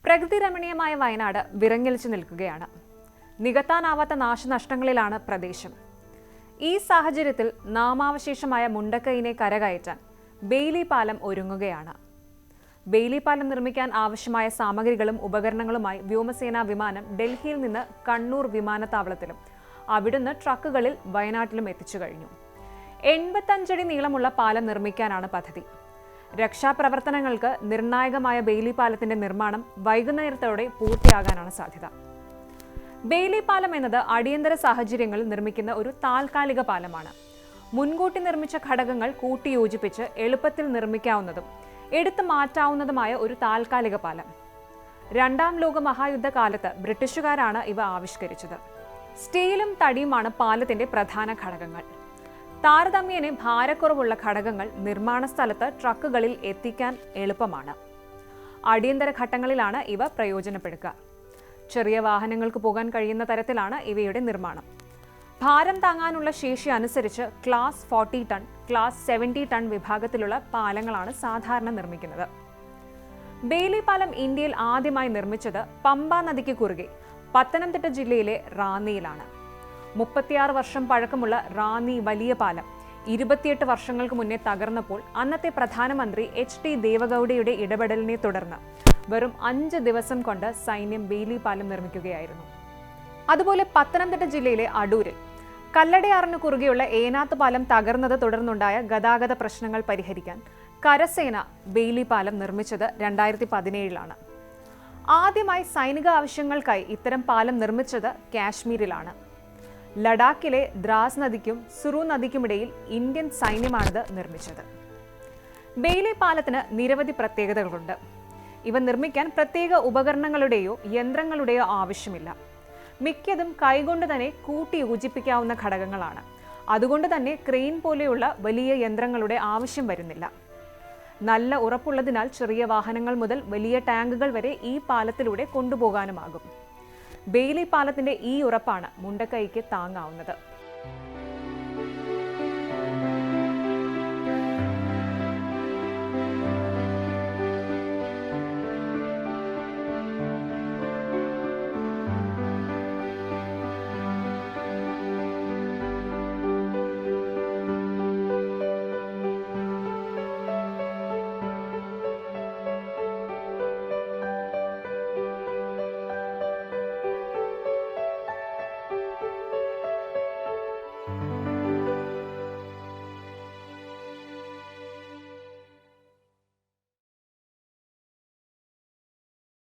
പ്രകൃതിരമണീയമായ വയനാട് വിറങ്ങലിച്ചു നിൽക്കുകയാണ്. നികത്താനാവാത്ത നാശനഷ്ടങ്ങളിലാണ് പ്രദേശം. ഈ സാഹചര്യത്തിൽ നാമാവശേഷമായ മുണ്ടക്കൈനെ കരകയറ്റാൻ ബെയിലി പാലം ഒരുങ്ങുകയാണ്. ബെയിലി പാലം നിർമ്മിക്കാൻ ആവശ്യമായ സാമഗ്രികളും ഉപകരണങ്ങളുമായി വ്യോമസേനാ വിമാനം ഡൽഹിയിൽ നിന്ന് കണ്ണൂർ വിമാനത്താവളത്തിലും അവിടുന്ന് ട്രക്കുകളിൽ വയനാട്ടിലും എത്തിച്ചു കഴിഞ്ഞു. 85 അടി നീളമുള്ള പാലം നിർമ്മിക്കാനാണ് പദ്ധതി. രക്ഷാപ്രവർത്തനങ്ങൾക്ക് നിർണായകമായ ബെയിലി പാലത്തിന്റെ നിർമ്മാണം വൈകുന്നേരത്തോടെ പൂർത്തിയാകാനാണ് സാധ്യത. ബെയിലി പാലം എന്നത് അടിയന്തര സാഹചര്യങ്ങളിൽ നിർമ്മിക്കുന്ന ഒരു താൽക്കാലിക പാലമാണ്. മുൻകൂട്ടി നിർമ്മിച്ച ഘടകങ്ങൾ കൂട്ടിയോജിപ്പിച്ച് എളുപ്പത്തിൽ നിർമ്മിക്കാവുന്നതും എടുത്തു മാറ്റാവുന്നതുമായ ഒരു താൽക്കാലിക പാലം. രണ്ടാം ലോക മഹായുദ്ധകാലത്ത് ബ്രിട്ടീഷുകാരാണ് ഇവ ആവിഷ്കരിച്ചത്. സ്റ്റീലും തടിയുമാണ് പാലത്തിന്റെ പ്രധാന ഘടകങ്ങൾ. താരതമ്യേന ഭാരക്കുറവുള്ള ഘടകങ്ങൾ നിർമ്മാണ സ്ഥലത്ത് ട്രക്കുകളിൽ എത്തിക്കാൻ എളുപ്പമാണ്. അടിയന്തര ഘട്ടങ്ങളിലാണ് ഇവ പ്രയോജനപ്പെടുക. ചെറിയ വാഹനങ്ങൾക്ക് പോകാൻ കഴിയുന്ന തരത്തിലാണ് ഇവയുടെ നിർമ്മാണം. ഭാരം താങ്ങാനുള്ള ശേഷി അനുസരിച്ച് ക്ലാസ് 40 ടൺ, ക്ലാസ് 70 ടൺ വിഭാഗത്തിലുള്ള പാലങ്ങളാണ് സാധാരണ നിർമ്മിക്കുന്നത്. ബെയിലി പാലം ഇന്ത്യയിൽ ആദ്യമായി നിർമ്മിച്ചത് പമ്പ നദിക്ക് കുറുകെ പത്തനംതിട്ട ജില്ലയിലെ റാന്നിയിലാണ്. 36 വർഷം പഴക്കമുള്ള റാന്നി വലിയ പാലം 28 വർഷങ്ങൾക്ക് മുന്നേ തകർന്നപ്പോൾ അന്നത്തെ പ്രധാനമന്ത്രി HT ദേവഗൌഡയുടെ ഇടപെടലിനെ തുടർന്ന് വെറും 5 ദിവസം കൊണ്ട് സൈന്യം ബെയിലി പാലം നിർമ്മിക്കുകയായിരുന്നു. അതുപോലെ പത്തനംതിട്ട ജില്ലയിലെ അടൂരിൽ കല്ലടയാറിന് കുറുകെയുള്ള ഏനാത്ത് പാലം തകർന്നത് തുടർന്നുണ്ടായ ഗതാഗത പ്രശ്നങ്ങൾ പരിഹരിക്കാൻ കരസേന ബെയിലി പാലം നിർമ്മിച്ചത് 2017 ആദ്യമായി സൈനിക ആവശ്യങ്ങൾക്കായി ഇത്തരം പാലം നിർമ്മിച്ചത് കാശ്മീരിലാണ്. ലഡാക്കിലെ ദ്രാസ് നദിക്കും സുറു നദിക്കുമിടയിൽ ഇന്ത്യൻ സൈന്യമാണിത് നിർമ്മിച്ചത്. ബെയിലി പാലത്തിന് നിരവധി പ്രത്യേകതകളുണ്ട്. ഇവ നിർമ്മിക്കാൻ പ്രത്യേക ഉപകരണങ്ങളുടെയോ യന്ത്രങ്ങളുടെയോ ആവശ്യമില്ല. മിക്കതും കൈകൊണ്ട് തന്നെ കൂട്ടി യോജിപ്പിക്കാവുന്ന ഘടകങ്ങളാണ്. അതുകൊണ്ട് തന്നെ ക്രെയിൻ പോലെയുള്ള വലിയ യന്ത്രങ്ങളുടെ ആവശ്യം വരുന്നില്ല. നല്ല ഉറപ്പുള്ളതിനാൽ ചെറിയ വാഹനങ്ങൾ മുതൽ വലിയ ടാങ്കുകൾ വരെ ഈ പാലത്തിലൂടെ കൊണ്ടുപോകാനുമാകും. ബെയിലി പാലത്തിന്റെ ഈ ഉറപ്പാണ് മുണ്ടക്കൈക്ക് താങ്ങാവുന്നത്.